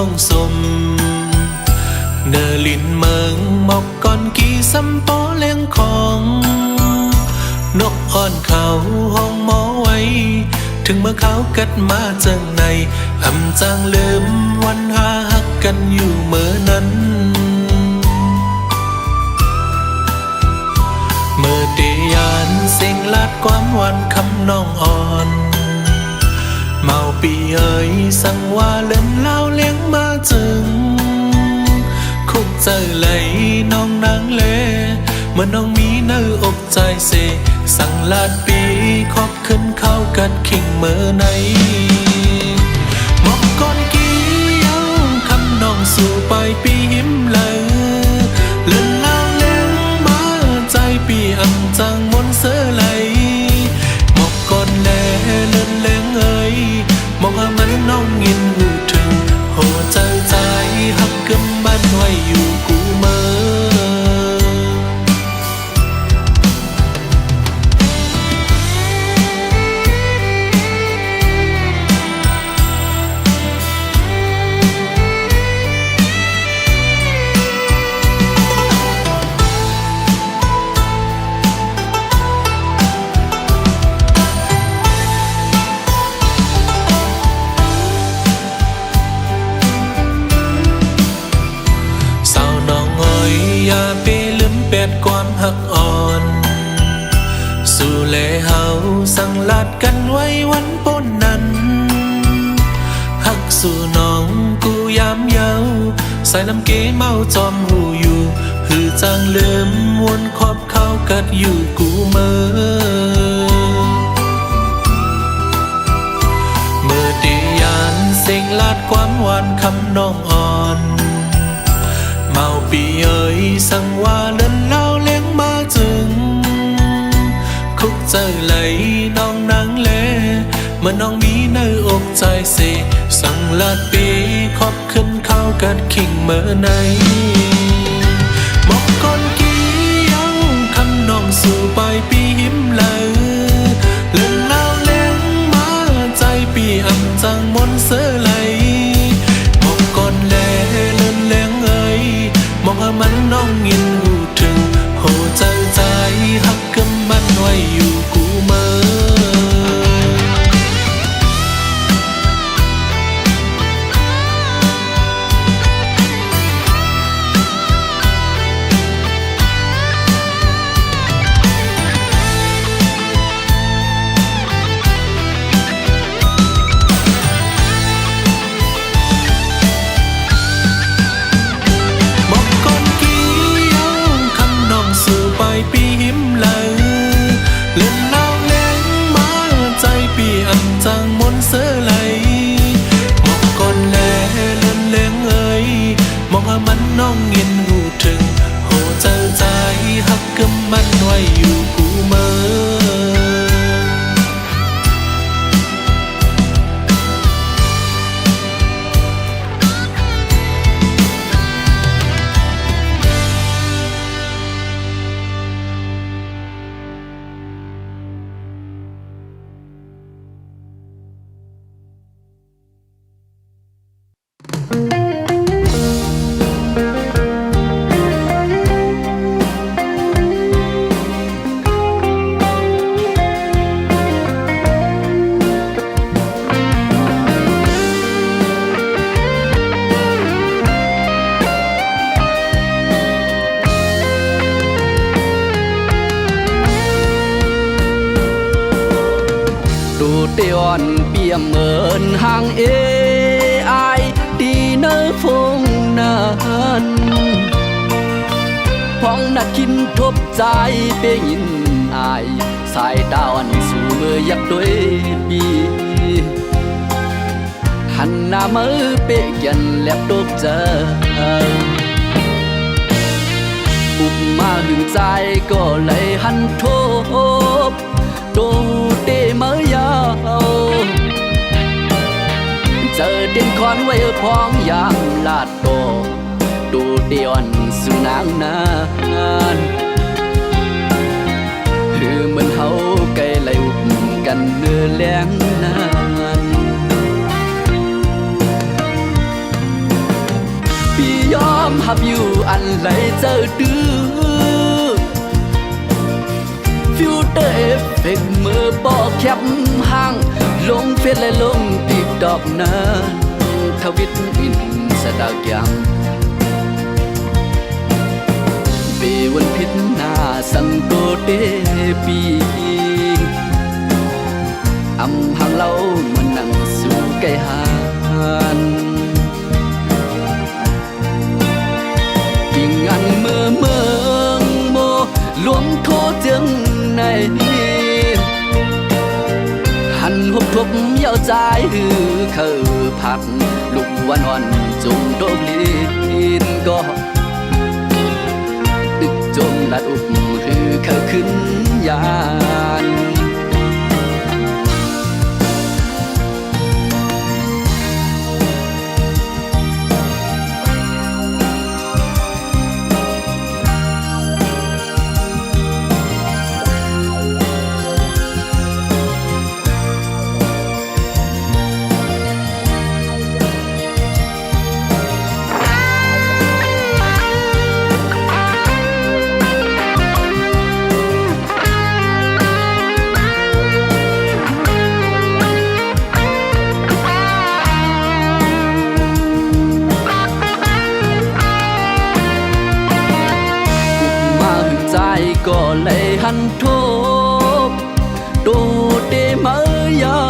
องสมเนลินเมืองหมอกก่อนกี่ซ้ำปอเลี้ยงของนกอ่อนเขาห้องหมอไว้ถึงเมื่อเขากัดมาจังในอำจางลืมวันหาหักกันอยู่เมื่อนั้นเมื่อเดียนเสียงลาดความหวานคำน้องอ่อนเมาปีเอ๋ยสั่งว่าเล่นเล่าเลี้ยงมาจึงคุกใจไหลน้องนางเล่เมื่อน้องมีเนื้ออกใจเสสั่งลาดปีขอบขึ้นเข้ากันขิงเมื่อไหนหมอกก่อนกี้ยังคำน้องสู่ไปปีหิมเลยเล่นเล่าเลี้ยงมาใจปีอังจังมนเสือไหลหมอกก่อนแลเล่นเลี้ยงเอ๋ยมองหามันน้องยินหูถึงโหใจใจหักกำมันไว้อยู่กูเมื่อความหักอ่อนสู่แลเฮาสั่งลาดกันไว้วันป้นนั้นหักสู่น้องกูยามเยาใส่น้ำเกเมาจอมหูอยู่หือจางลืมวนขอบเขากัดอยู่กูเมื่อดียานเสียงลาดความหวานคำน้องอ่อนเมาปีเอ๋ยสั่งว่าเล่นเล่าเลี้ยงมาจึงคุกใจไหลน้องนางเล่เมื่อน้องมีเนื้ออกใจเสสั่งลาดปีขอบขึ้นเข้ากันขิงเมื่อไหนหมอกก่อนกี้ยังคำน้องสู่ไปปีหิมเลยเล่นเล่าเลี้ยงมาใจปีอังจังมนเสือไหลหมอกก่อนแลเล่นเลี้ยงเอ๋ยมองหามันน้องยินหูถึงโหใจใจหักกำมันไว้อยู่กูเมื่อปีหิมเลยเล่นเล่าเลี้ยงมาใจปีอันจางมนเสือไหลหมอกก่อนแลเล่นเลี้ยงเอ๋ยมองหามันน้องยินหูถึงโหใจใจหักกำมันไว้อยู่กูเมื่อเปี่ยมเหมือนห่างไอดีเนอฟงนั้นพ้องนักคินทบใจเปยินอายสายตาวันสู่เมื่อยักด้วยปีหันหน้ามือเปะยันแลบตกเจออุบมาหึงใจก็เลยหันทบโดเตเมื่อยาวเจอเด่นคอนไว้พองยามลาดโตดูเดียนสุนางนานคือเหมือนเฮาไกลไหลอุบกันเนื้อแรงนาน ยอมหับอยู่อันไหลเจอดื้อฟิลเตอร์เอฟเฟกต์มือปอกแคบห่างลงเฟซและลงติ๊กต็อกนั้นทวิตอินสตาแกรมเบวันพิษหน้าสังโกเตปีอำหังเรามานั่งสู่ไก่หานกิ่งอันเมืองโมหลวงโทจึงในหันหกทบเย้าใจหือเขาผักลุกวันวันจมโดกลีนก็ตึกจมลัดอุบหือเขาขึ้นยานก็เลยหันทบโดเตมายา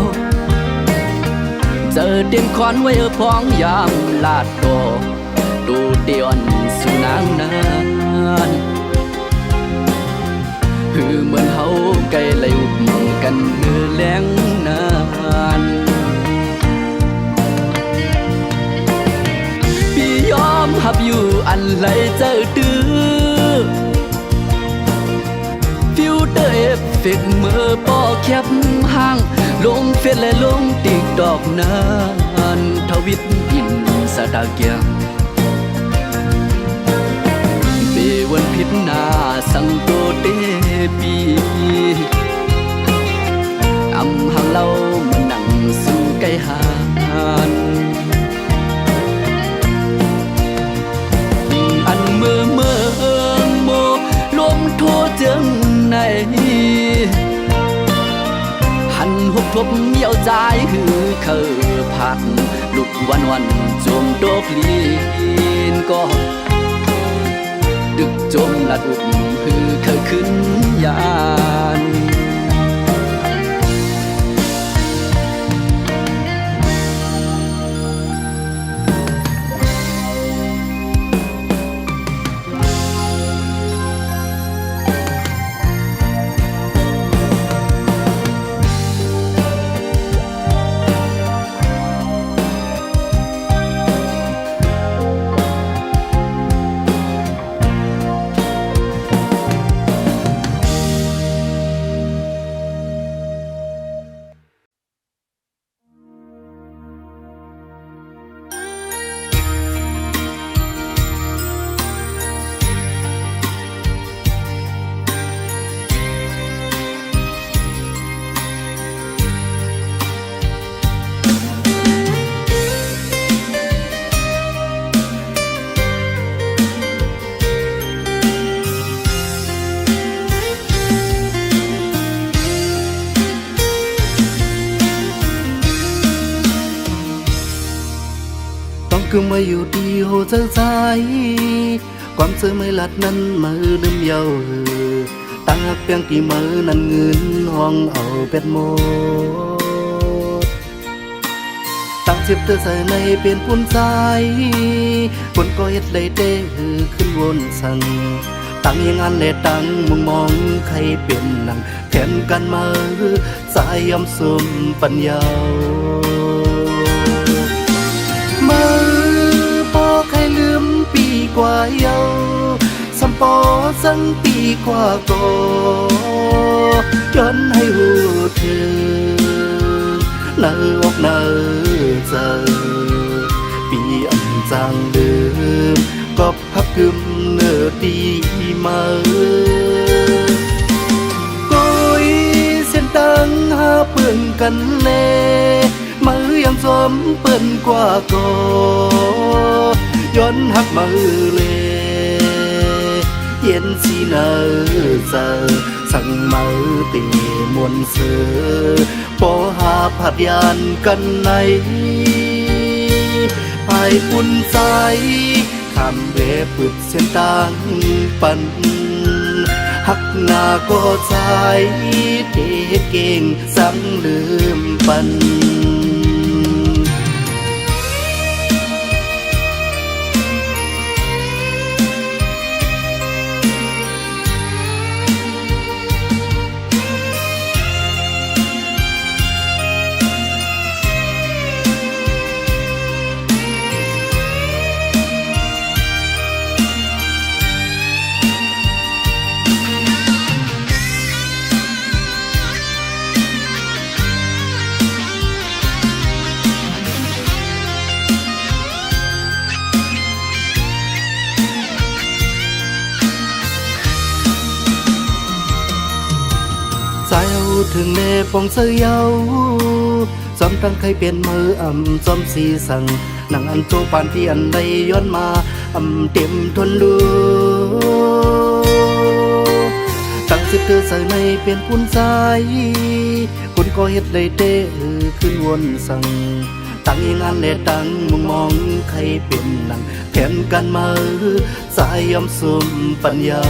วเจอเตียงคอนไว้พ้องยามลาดโตดูเตียนสุนางนานคือเหมือนเฮาไกลเลยอุบกันมือแรงนานพี่ยอมหับอยู่อันไหลเจอตื้อฟิลเตอร์เอฟเฟกต์มือปอแคบห่างลงเฟซและลงติ๊กต็อกนานทวิตอินสตาแกรมเบวันพิษหน้าสังโตเตปีอำหังเรามานั่งสู่ไก่หานอันเมื่อโมลมโทจึงในหันหกทบเย้าใจหือเขาผักลุกวันวันจมโดกลีนก็ดึกจมลัดอุบหือเขาขึ้นยานcứ mới yêu đi hồ dơ dàiความเจอไม่ลัดนั้นมือลืมเยาตั้งเพียงกี่มือนั้นเงินห้องเอาเป็ดโมตั้งเจ็บเธอใส่ในเป็นปุ่นใจปุ่นก็เฮ็ดเลยเด้ขึ้นวนสั่งตั้งยังงานและตั้งมุงมองใครเป็นนังแทนกันมาสายยำสมปัญญาใครลืมปีกว่าเยาสัมปอสังปีกว่าก็ย้อนให้หูเธอเนื้ออกเนื้อเจอปีอันจางเดิมก็พับกึมเนื้อดีมาก้อยเส้นตังหาเปื่อนกันแน่มือยังสมเปิ้นกว่าก็ย ย้อนหักมือเลยเย็นสีเนอเจอสั่งมือตีมวนเสือปอหาผัดยานกันในภายปุ่นใจคำเวปึดเส้นต่างปันหักหน้าก็ใจเทเก่งสั่งลืมปันใจเอาถึงเนปองเสียวจอมตั้งใครเปลี่ยนมือจอมสีสั่งหนังอันโจปานที่อันใดย้อนมาเต็มทนดูตั้งสิบเธอใส่ในเปลี่ยนปุ่นใจคนก็เฮ็ดเลยเด้ขึ้นวนสั่งตั้งอีงานและตั้งมุมมองใครเป็นหนังแทนกันมาสายยำสุ่มปัญญา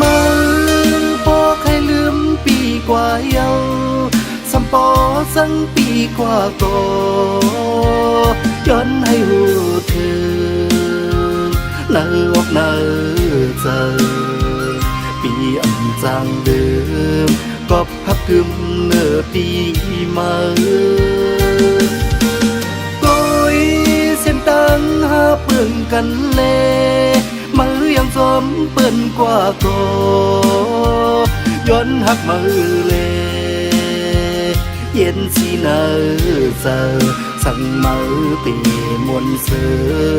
มือพอใครลืมปีกว่าเยาสัมปอสังปีกว่าก็ย้อนให้หูเธอเนื้ออกเนื้อเจอปีจางเดิมก็พักกึมเนื้อปีมาก้อยเส้นตังหาเปื่องกันเลมือยังสมเปื่อนกว่าก็ย้อนหักมือเลยเย็นสีเนอเจอสั่งมือตีมวนเสื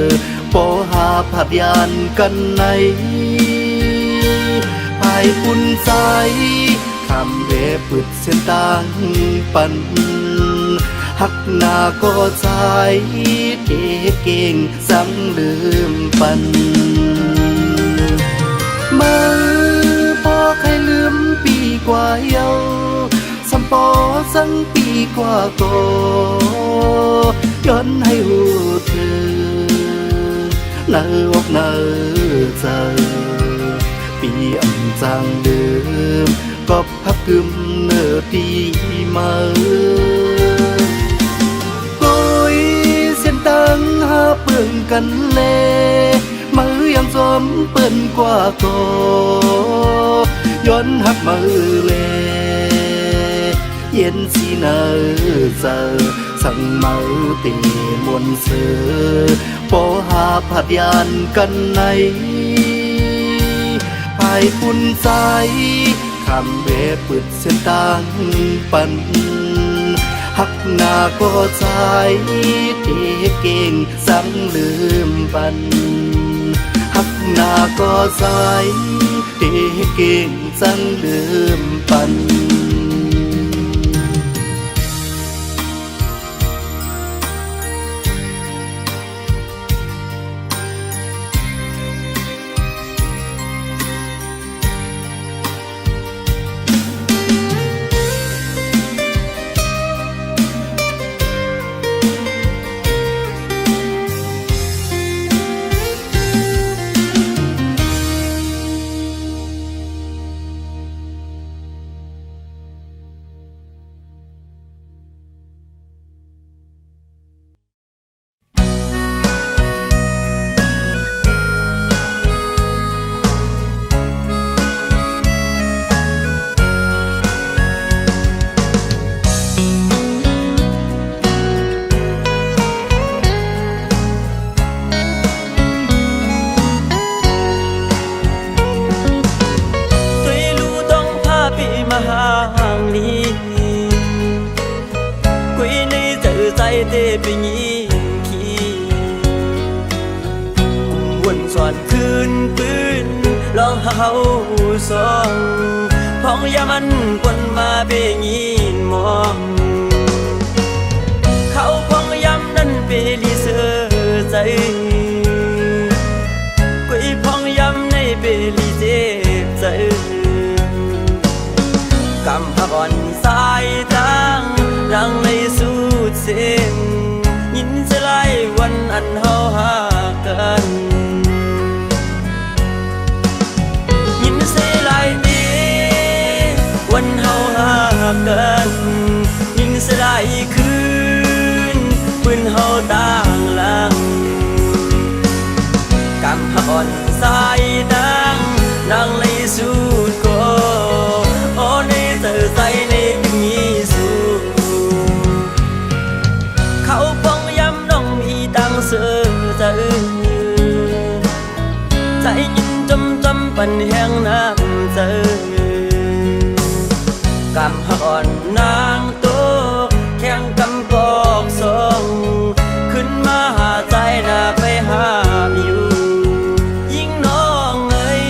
อปอหาผัดยานกันในภายปุ่นใจคำเวปึดเส้นต่างปันหักหน้าก็ใจเทเก่งสั่งลืมปันมือพอใครลืมปีกว่าเยาสัมปอสังปีกว่าก็ย้อนให้หูเธอเนื้ออกเนื้อเจอปีจางเดิมก็พักกึมเนื้อปีมาก้อยเส้นตังหาเปื่องกันเลมือยังสมเปื่อนกว่าก็ย้อนหักมือเลยเย็นสีเนอเจอสั่งมือตีมวนเสือปอหาผัดยานกันในภายปุ่นใจคำเวปึดเส้นต่างปันหักหน้าก็ใจเทเก่งสั่งลืมปันหักหน้าก็ใจเทเก่งสั่งลืมปันเตไปงี้ขี้วนสอนคืนปืนลองเฮาสองพองยามันกวนมาเปงี้มองเขาพองยำนั่นเป อ่อนสายตั้งดังในสุดเส้นยินสลายวันอันเฮาหากันยินสลายดีวันเฮาหากันยินสลายคืนปืนเฮาต่างหลังกำอ่อนสายดังดังในสุดก็โอ้ในเธอใจในปีสูเขาปองย้ำน้องมีดังเสือใจใจยินจำปันแห่งน้ำใจกำอ่อนนางโตแข่งกำปอกสองขึ้นมาหาใจน่าไปหาอยู่ยิ่งน้องเอ้ย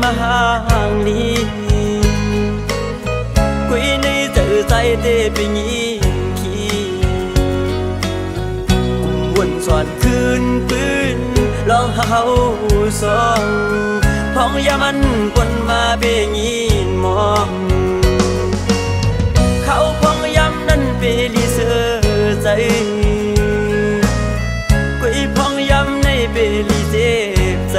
มาห่างนี้คุยในเจอใจเตไปงี้ขี้วนสอนคืนปืนลองเฮาสองพองยามันปนมาเบงีนมองเขาพองยำนั่นเปลีเสือใจคุยพองยำในเปลีเจ็บใจ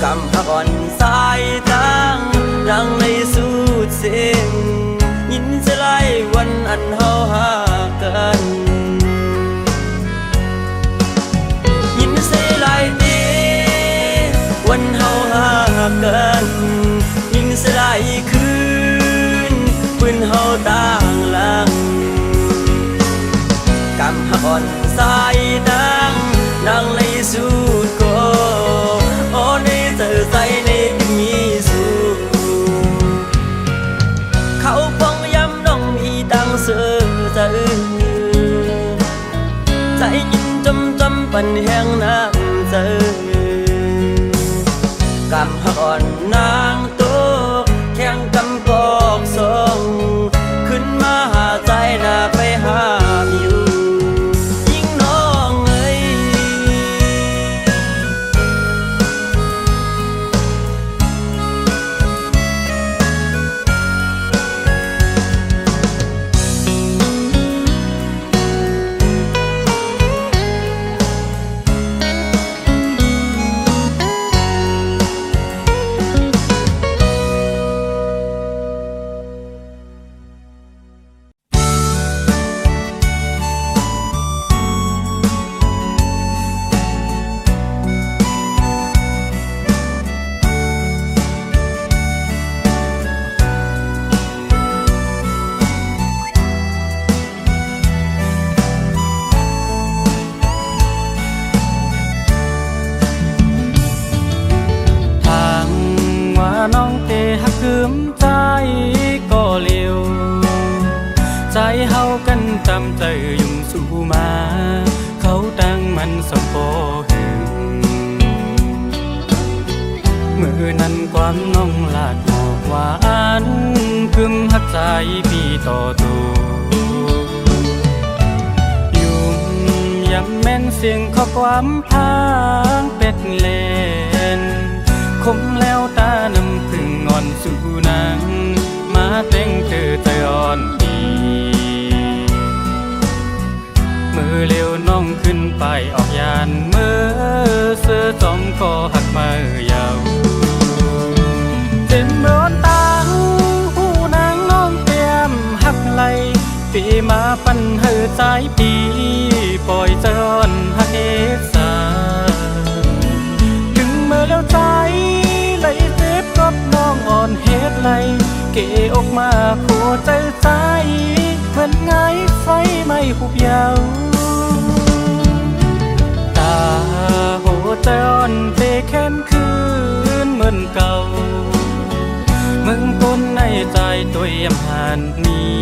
กำหักอ่อนสายตั้งดังในสุดเส้นยินสลายวันอันเฮาหากันยินสลายดีวันเฮาหากันยินสลายคืนปืนเฮาต่างหลังกำหักอ่อนสายดังดังในสุดก็โอ้ในเธอใจในมีสูเขาปองย้ำน้องมีดังเสือใจใจยินจำปันแห่งน้ำใจกำหักอ่อนนางโตแข่งกำปอกสองขึ้นมาหาใจน่าไปหาอยู่ยิ่งน้องเอ้ยน้องเตหักคืมใจก็เลี้ยวใจเฮากันจำใจยุ่งสู่มาเขาตั้งมันสมโพหึงมือนั้นความน้องลาดหอกหวานคืมหักใจพี่ต่อตัวยุ่งย้ำแม่นเสียงข้อความพางเป็ดเล่นคมแล้วตาน้ำพึ่งงอนสู่นางมาเต้งเธอใจอ่อนดีมือเร็วน้องขึ้นไปออกยานมือเสื้อจอมก็หักมือยาวเต็มโดนตาหูนางน้องเตรียมหักไหลปีมาปันเฮอใจปีปล่อยจอนหักเอสาถึงเมื่อแล้วใจไหลเจ็บกับน้องอ่อนเฮ็ดไหลเกออกมาโคใจใจเหมือนไงไฟไม่หุบยาวตาโหใจอ่อนเตะแค้นคืนเหมือนเก่ามึงต้นในใจตัวเยี่ยมหานนี้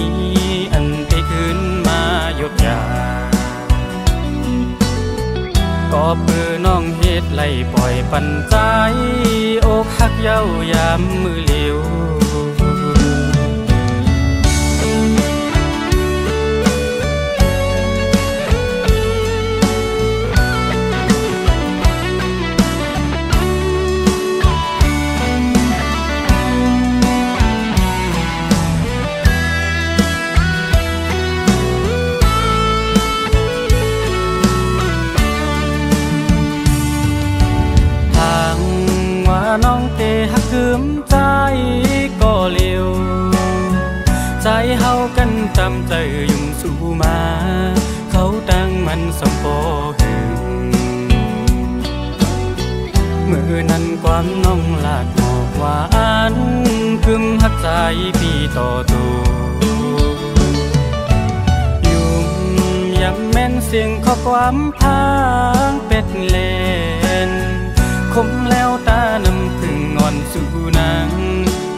อันติ คืนมาหยดยาก็เพื่อน้องเฮ็ดไล่ปล่อยปันใจอกหักเย้ายามมือเลียวน้องเตหักคืมใจก็เลียวใจเฮากันจำใจยุ่งสู่มาเขาตั้งมันสมปอหึงมือนั้นความน้องลาดหมอกหวานคืมหักใจพี่ต่อตัวยุ่งย้ำแม่นเสียงข้อความพางเป็ดเล่นคมแล้วตานำพึ่งอ่อนสู่นาง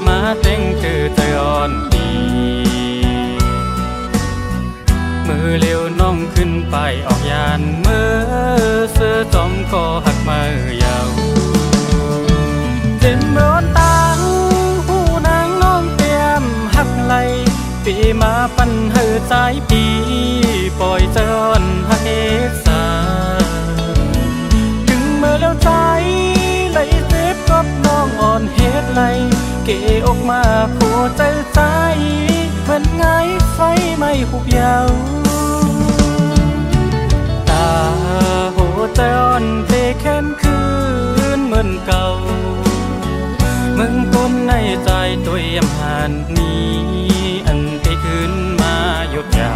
มาแต่งเธอใจอ่อนดีมือเร็วน้องขึ้นไปออกยานเมื่อเสื้อจอมก็หักมือยาวเจ็บเมื่อตางหูนางน้องเตรียมหักไหลปีมาปั่นเหือใจปีปล่อยเจอนหักเอสาถึงเมื่อแล้วใจไหลเจ็บกับน้องอ่อนเฮ็ดไหลเกออกมาผัวใจใจเหมือนไงไฟไม่หุบยาวตาหัวใจอ่อนเตะแค้นคืนเหมือนเก่ามึงต้นในใจตัวเยี่ยมหันนี้อันเตะคืนมาหยดยา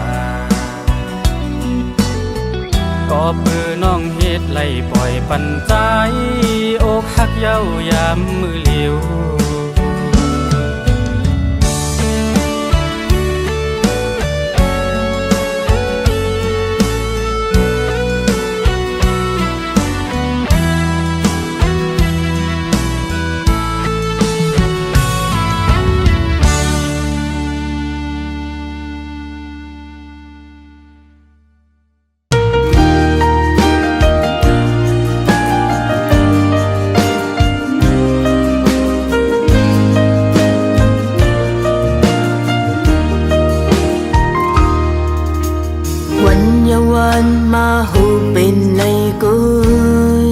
ก็เพื่อน้องเฮ็ดไล่ปล่อยปันใจอกหักเย้ายามมือเลียววันมาหูเป็นไรกุย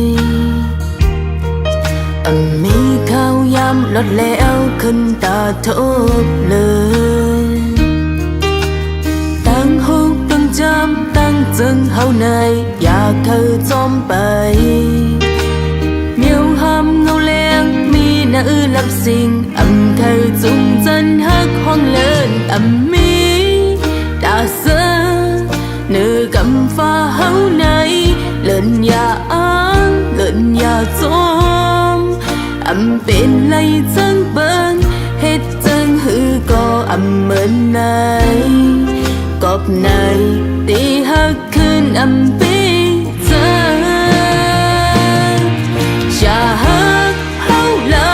มีข้าวยำลดแล้วขึ้นตาทบเลยตั้งหกตั้งจำตั้งจึงเฮาในอยากเคยจอมไปเมียวหำเงาแรงมีหน้าลับสิ่งเคยจุงจันฮักห้องเลินมีตาเสือเนื้อกำฟ้าเฮาในเลินอย่าอ้างเลินอย่าจมเป็นไรจังเบิ่งเฮ็ดจังหือก็เหมือนในกอบในตีฮักคืนปีเจออย่าฮักเฮาละ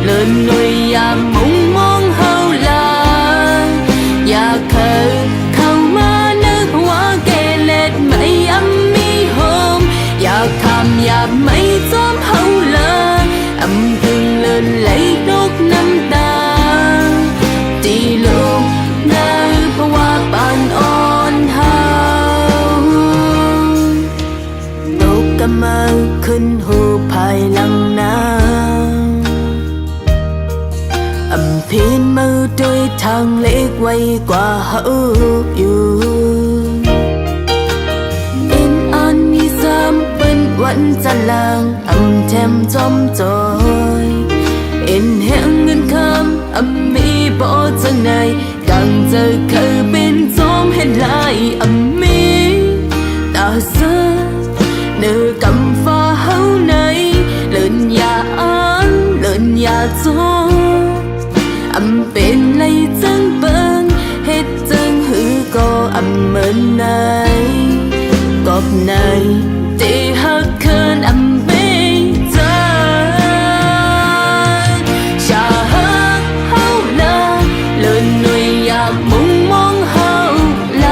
เลินหน่วยอย่ามุ่งมองเฮาละอย่าเคยเข้ามานึกว่าเกเรไม่มีโฮมอยากทำอย่าไม่จอมเฮาเลยถึงเลินไหลตกน้ำตาตีลูกได้เพราะว่าปานอ่อนเฮาตกกำมาขึ้นหูภายหลังน้ำพินมือด้วยทางเล็กไว้กว่าเฮาอยู่อินอันมีซ้ำเป็นวันจันทร์ลางแถมจอมจอยเอ็นแห่งเงินคำมีบ่จังไหนกังเจอเคยเป็นจอมเห็นลายมีตาเสือเนื้อกำฟ้าเฮาในเลินอย่าอ้างเลินอย่าจมเป็นไรจังเบิ่งเฮ็ดจังหือก็เหมือนในกอบในที่ฮักคืนเบเจอชาฮักเฮาละเลินหน่วยอยากมุ่งมองเฮาละ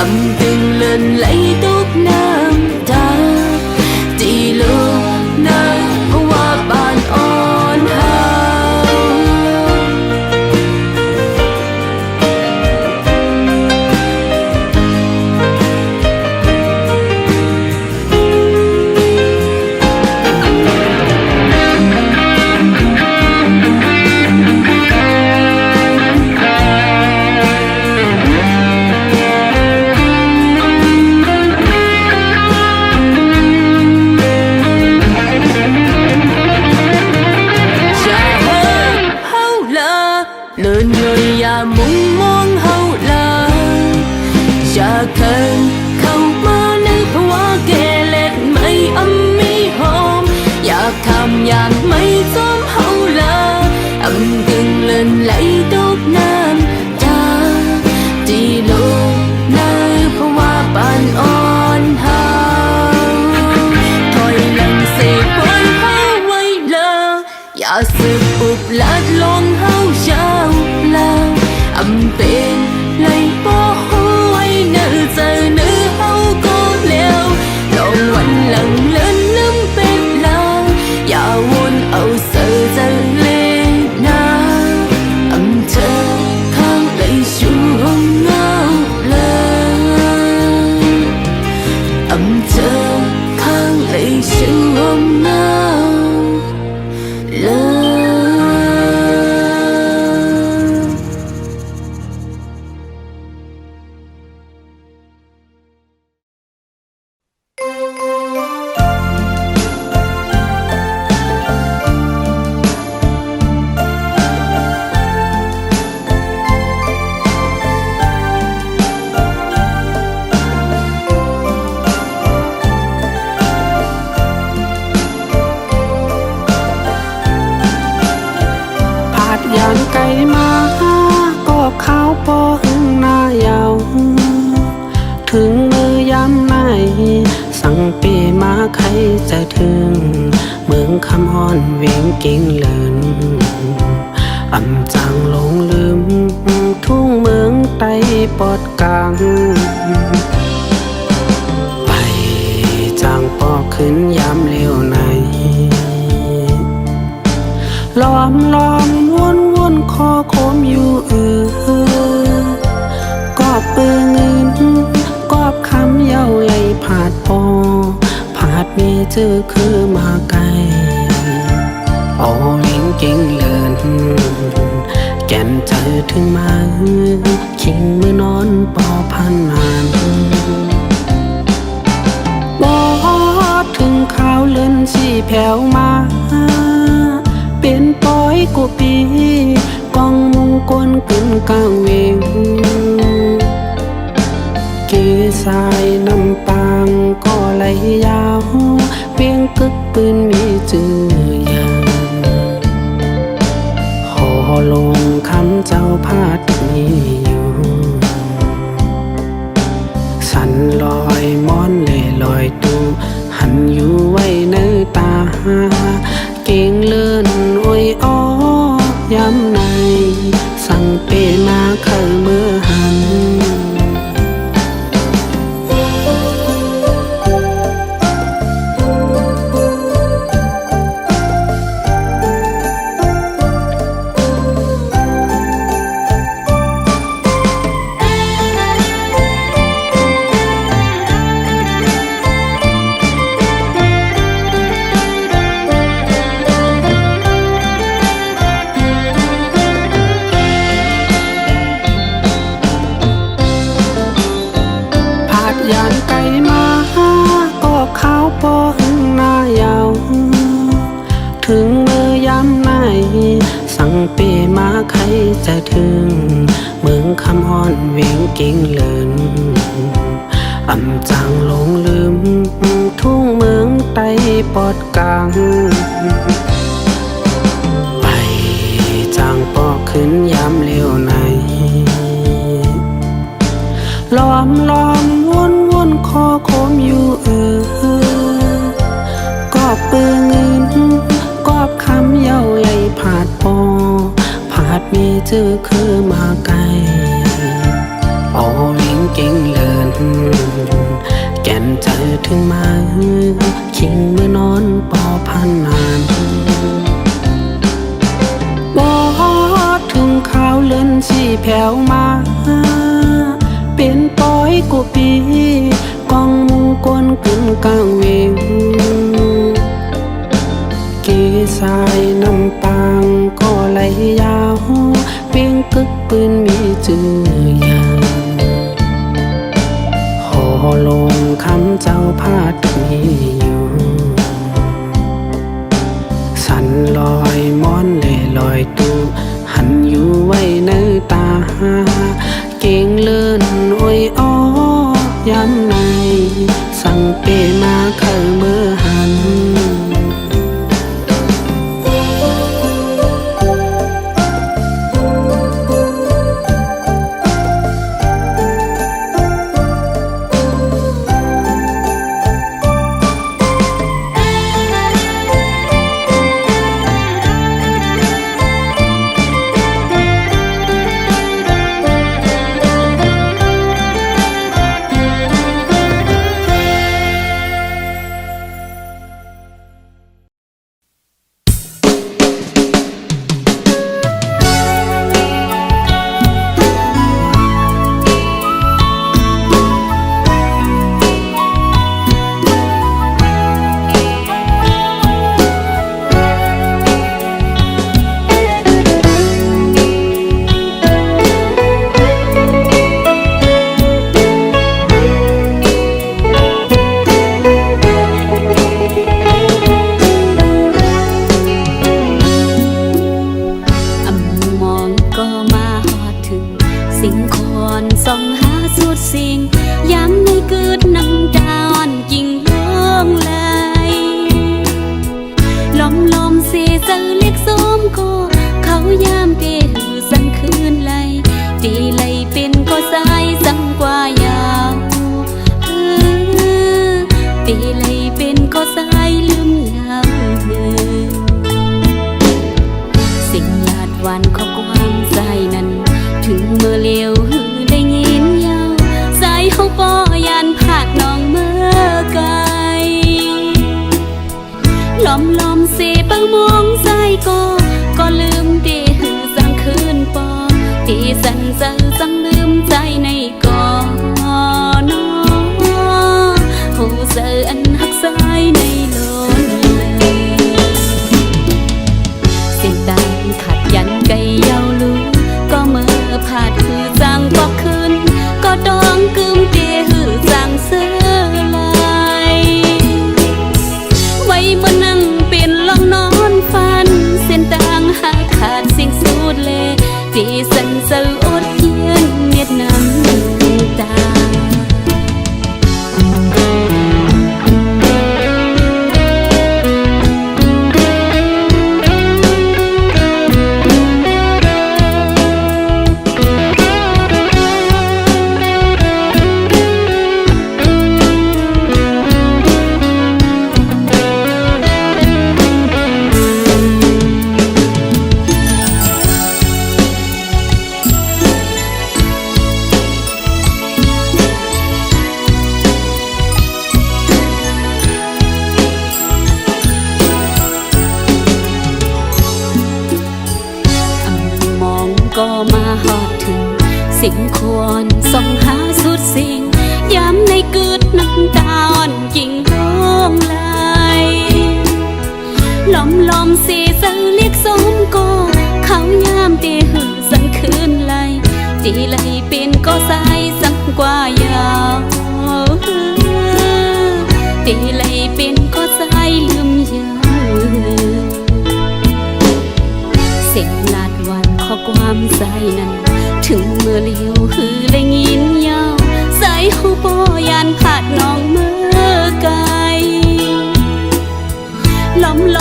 âm tình lên lấy tốt nam ta đi luôn nơi hoa bàn on hao người ya mong mong hậu là ya cần khâu mơ nơi hoa kề lệ mây âm mi hồng ya tham nhạc mây gió hậu là âm từng lên lấy tốt nam cha đi luôn nơi hoa bàn on hao thôi lần sẽ quay hao quay lơ ya sự ụp lát long hao sao âm bên lấy bỏ hôi nợ giờ nữ hâu có leo lòng quanh lần lên lưng bên lao ya buồn âu sợ giờ lên na âm thơ khang lấy xuống ngao lên âm thơ khang lấy xuống ngao lên.ไก่มาก็ข้าวปอหึงหน้ายาวถึงมือยามไหนสั่งเปมาใครจะถึงเมืองคำฮ้อนเวียงกิ่งเลินอำจางลงลืมทุ่งเมืองไต้ปอดกลางไปจางปอขึ้นยามเลี้ยวไหนล้อมวนคอโคมอยู่กอบปืนเงินกอบคำเย้าไหลผาดปอผาดมีเจอคือมาไกลโอ้ลิงกิ่งเลินแก่นเจอถึงมาคิงมือนอนปอพันนานบอถึงข้าวเลินสีแผ่วมาเป็นปอยกูปีกองมุงกวนกึ่นกลางเวงกีสายน้ำปางก็ไหลยาวเวียงกึกปืนมีจื่อยางหอลงคำเจ้าพาดมีอยู่สันลอยม้อนเล่ลอยตูหันอยู่ไว้ในตาเก่งเลื่อนโอ้ยอ้อยำในสั่งเปมาเคยเมื่อหันถึงมือยามไหนสั่งเปมาใครจะถึงเมืองคำฮ้อนเวียงกิ่งเลินอำจางลงลืมทุ่งเมืองไต้ปอดกลางไปจางปอขึ้นยามเลี้ยวไหนล้อมวนคอโคมอยู่กอบปืนเงินกอบคำเย้าไหลผาดปอผาดมีเจอคือมาไกลโอ้ลิงกิ่งเลิน กูปีกองมุงกวนกึ่งกลางเวงเกสายน้ำปางก็ไหลยาวเปียงกึกปืนมีจื่อยางหอลงคำเจ้าพาดมีอยู่สันลอยม้อนเล่ลอยตูหันอยู่ไว้ในตาเก่งเลื่อนโอ้ยอ้อยามในสั่งเปมาเข้าเมื่อหันก็มาหอดถึงสิ่งควรส่องหาสุดสิ่งย้ำในกึดน้ำตาอ่อนกิ่งร้องไหลลอมสีเสือเรียกสมก็เขายามตีหือสั่งคืนไหลตีไหลเป็นก็สายสั่งกว่ายาวตีไหลเป็นก็สายลืมยาวเสียงลาดวันขอความใส่นั้นถึงเมื่อเลี้ยวหือได้ยินยาวใส่หูปอยานผาดน้องเมื่อไกลล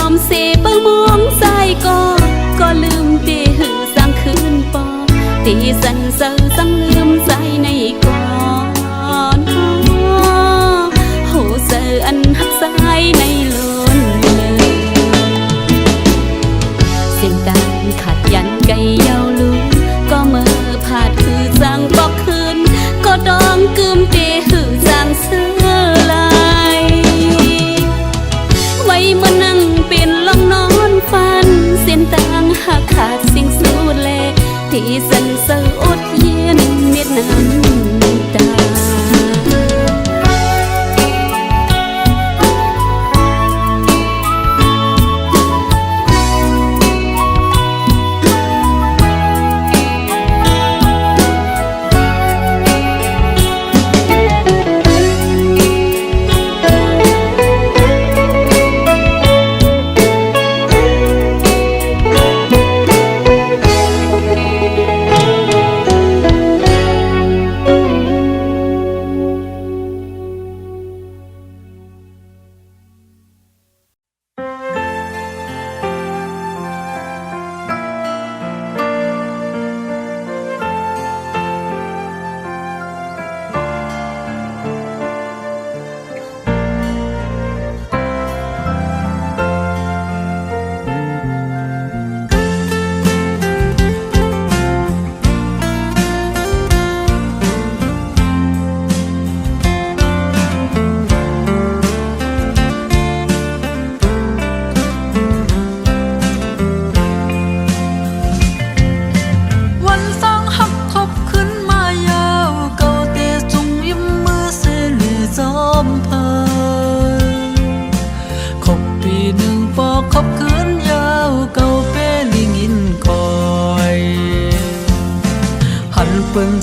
อมเสเปิ้งมองใส่ก็ลืมตีหือสั่งคืนปอตีสันเซอสั่งลืมใจในก่อนโหเซออันหักสายในล้นเสียงดังขาดยันไกเยาลูก็เมื่อผาดคือสั่งบอกคืนก็ดองกึมเตหือสั่งเสื้อลายไว้มานั่งเป็นลองนอนฟันเส้นต่างหักขาดสิ่งสูดแลที่สันเสืออดเย็นเมีย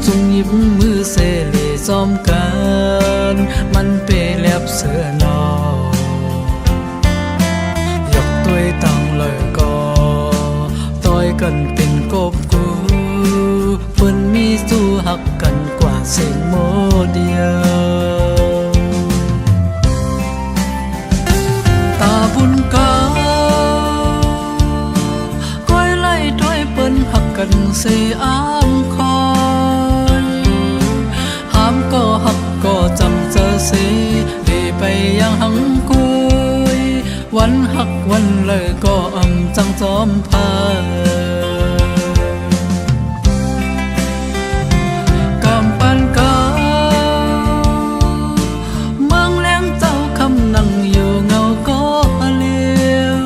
จงยิ้มมือเสเลซ้อมกันมันเปแลบเสือนอยกตัวตั้งเลยก็ต่อยกันเป็นกบกูเปิ้นมีสู้หักกันกว่าเสียงโมเดียวตาบุญกาก้อยไล่ด้วยเปิ้นหักกันเสียอ้ามคอยห้ามก็หักก็จำเจอเสียดีไปยังหังกุยวันหักวันเลยก็อำจังจอมพากำปันกาเมืองแหลงเจ้าคำนั่งอยู่เงาก็เลี้ยว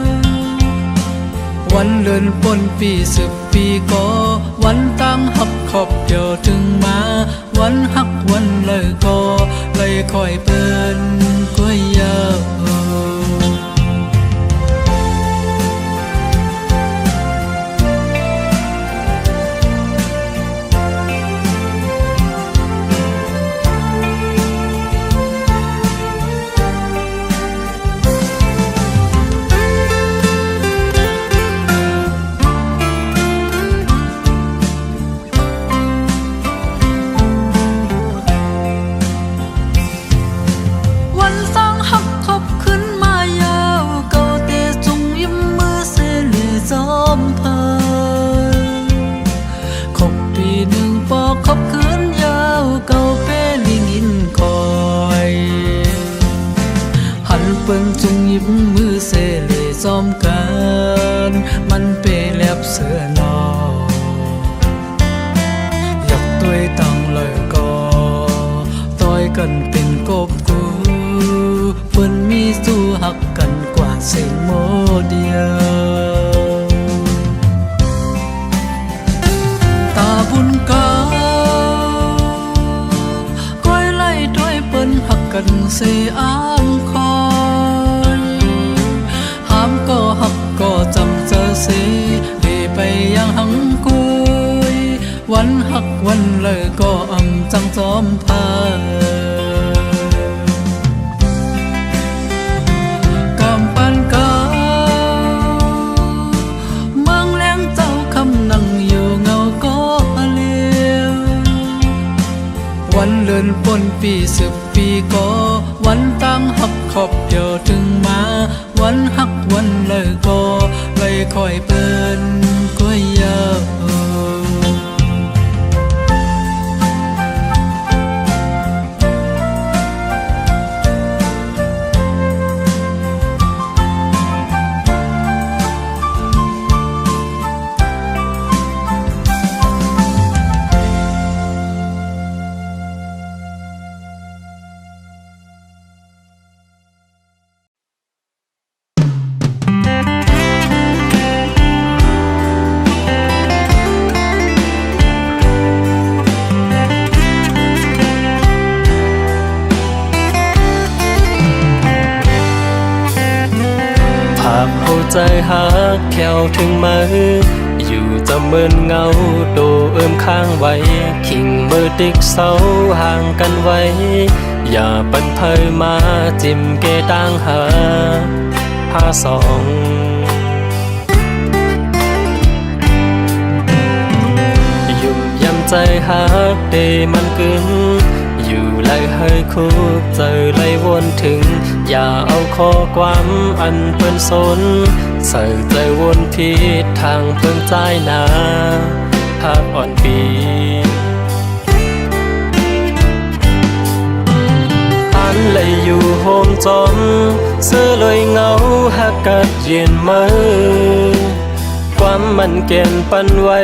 วันเลื่อนปนปี10 ปีก็วันตั้งหักขอบเดียวถึงมาวันหักวันเลยก็เลยคอยเปิ้นก้วยยาวเปิ้นจงยิ้มมือเสเลซ้อมกันมันเปแลบเสือนอยกตัวตั้งเลยก็ต่อยกันเป็นกบกูเปิ้นมีสู้หักกันกว่าเสียงโมเดียวตาบุญกาก้อยไล่ด้วยเปิ้นหักกันเสียอ้ามคอยห้ามก็หักก็จำเจอเสียดีไปยังหังกุยวันหักวันเลยก็อำจังจอมพากำปันกาเมืองแหลงเจ้าคำนั่งอยู่เงาก็เลี้ยววันเลื่อนปนปี10 ปีก็วันตั้งหักขอบเดียวถึงมาวันหักวันเลยก็เลยคอยเปิ้นก้วยยาวใจหักแควถึงมืออยู่จะเมินเงาโดเอิ่มข้างไว้ขิงมือติ๊กเสาห่างกันไว้อย่าปันเพยมาจิ้มเกต่างหาผ้าสองยุ่มยำใจหักเดมันกึ่งอยู่ไล่ให้คุกเจอไล่วนถึงอย่าเอาข้อความอันเปิ้นสนใส่ใจวนผิดทางเพิ่งใจนาภาพอ่อนปีอันเลยอยู่โฮมจอมเสื้อลอยเงาหักกัดเย็นมือความมันเก่นปันไว้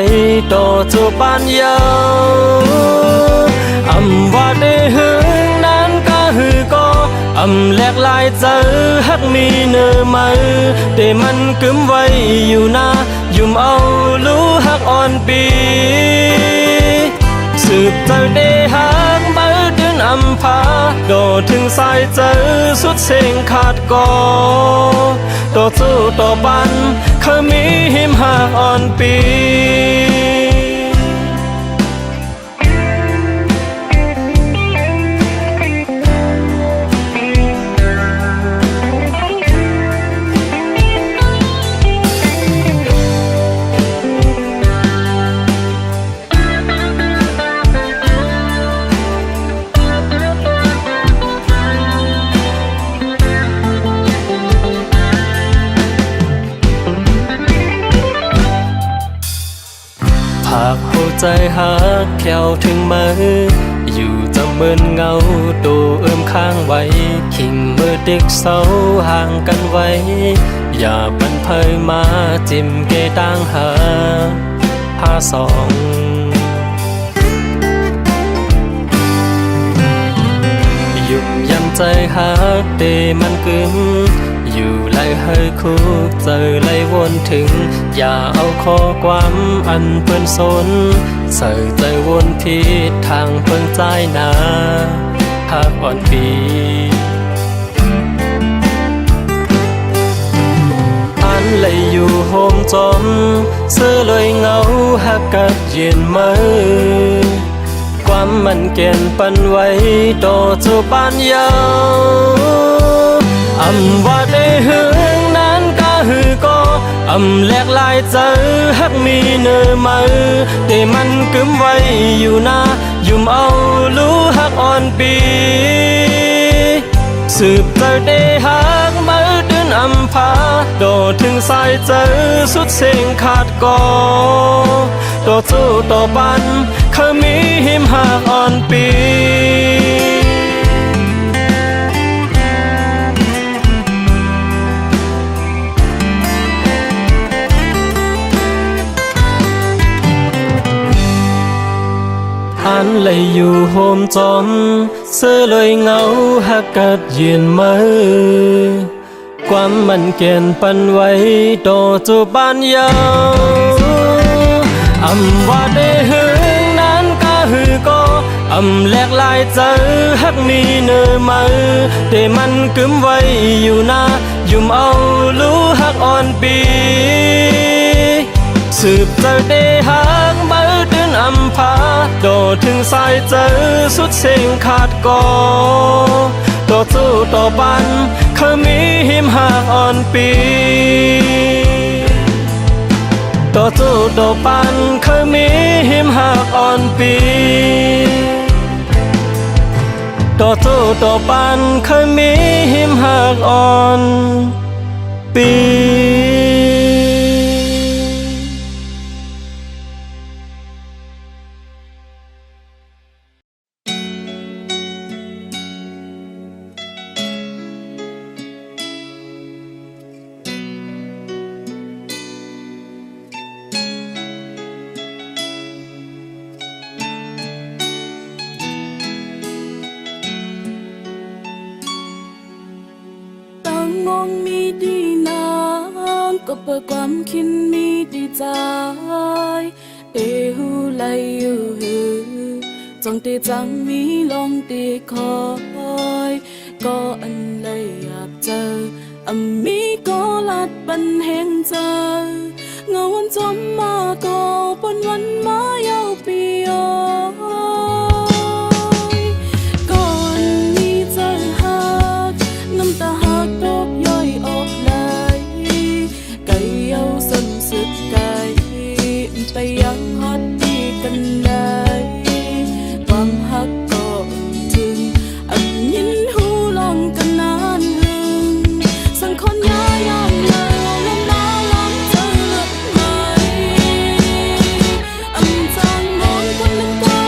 ต่อจูบานยาวอำว่าได้หึงนั้นก็หือก็อำแหลกลายเจอหักมีเนื้อมือแต่มันกึมไว้อยู่นะยุ่มเอารู้หักอ่อนปีสืบเจอได้หักมือเดือนอำพาโดถึงสายเจอสุดเสียงขาดก่อต่อสู้ต่อบันเคยมีหิมหักอ่อนปี ใจหักแควถึงมืออยู่จะเหมือนเงาตัวเอื้อมข้างไว้ขิงมือเด็กเศร้าห่างกันไว้อย่าปันเพยมาจิ้มเกต่างหาผ้าสองยุ่มยำใจหักเดมันกึมอยู่ไล่ให้คู่เจอไล่วนถึงอย่าเอาข้อความอันเปิ้นสนใส่ใจวนผิดทางเพิ่งใจนาหักอ่อนปีอันเลยอยู่โฮมจอมเสื้อเลยเงาหักกัดเย็นมือความมันเก่นปันไว้ต่อจูปานยาวอำว่าได้หึงนั้นก็หือก็อำแหลกลายเจอหักมีเนื้อมือแต่มันกึมไว้อยู่นะยุ่มเอารู้หักอ่อนปีสืบเจอได้หักมือเดินอำพาโดดถึงสายเจอสุดเสียงขาดก่อต่อสู้ต่อปันเคยมีหิมหักอ่อนปีอันเลยอยู่โฮมจอมเสื้อเลยเงาหักกัดเย็นมือความมันเก่นปันไว้ต่อจูบานยาวอำว่าได้หึงนั้นก็หือก็อำแหลกลายเจอหักมีเนื้อมือแต่มันกึมไว้อยู่นะยุ่มเอารู้หักอ่อนปีสืบเจอได้หักมือเดินอำพาโดดถึงสายเจอสุดเสียงขาดก่อต่อสู้ต่อปันเคยมีหิมหักอ่อนปีต่อสู้ต่อปันเคยมีหิมหักอ่อนปีต่อสู้ต่อปันเคยมีหิมหักอ่อนปีงงมีดีน้ำก็เปิดความคิดมีดีใจเตหูไหลอยู่หือจงเตจังมีลองเตคอยก็อันเลยอยากเจอมีก็ลัดปันแห่งเจอเงาวันจมมาก็ปนวันมายาวปียก่อนนี้เจอหักน้ำตาหักตกย่อยออกไหลไก่เยาสมสุดไก่ไปยังฮอตดีกันได้ความหักก็ถึงอันยินหูลองกันนานหึงสังคนยายามเลยลมหนาวลำเธอเลือกไหมอันจางนอนคนนั้นก็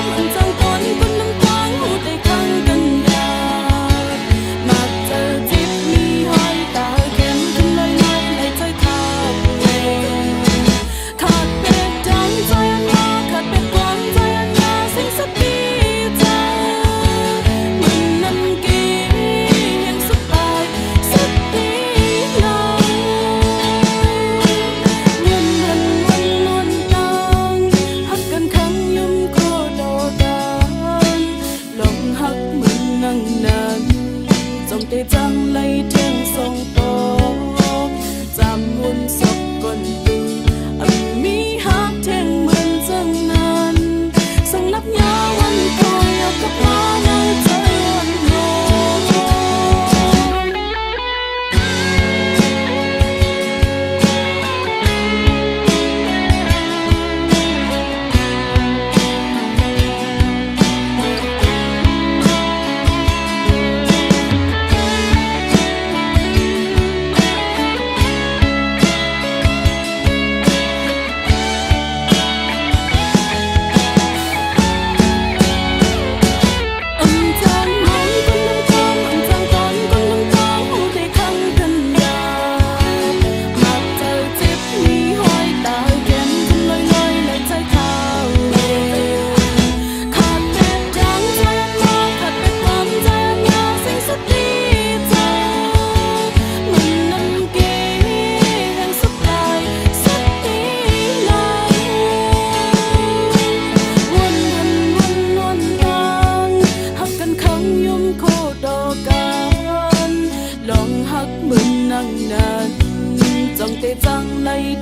ใน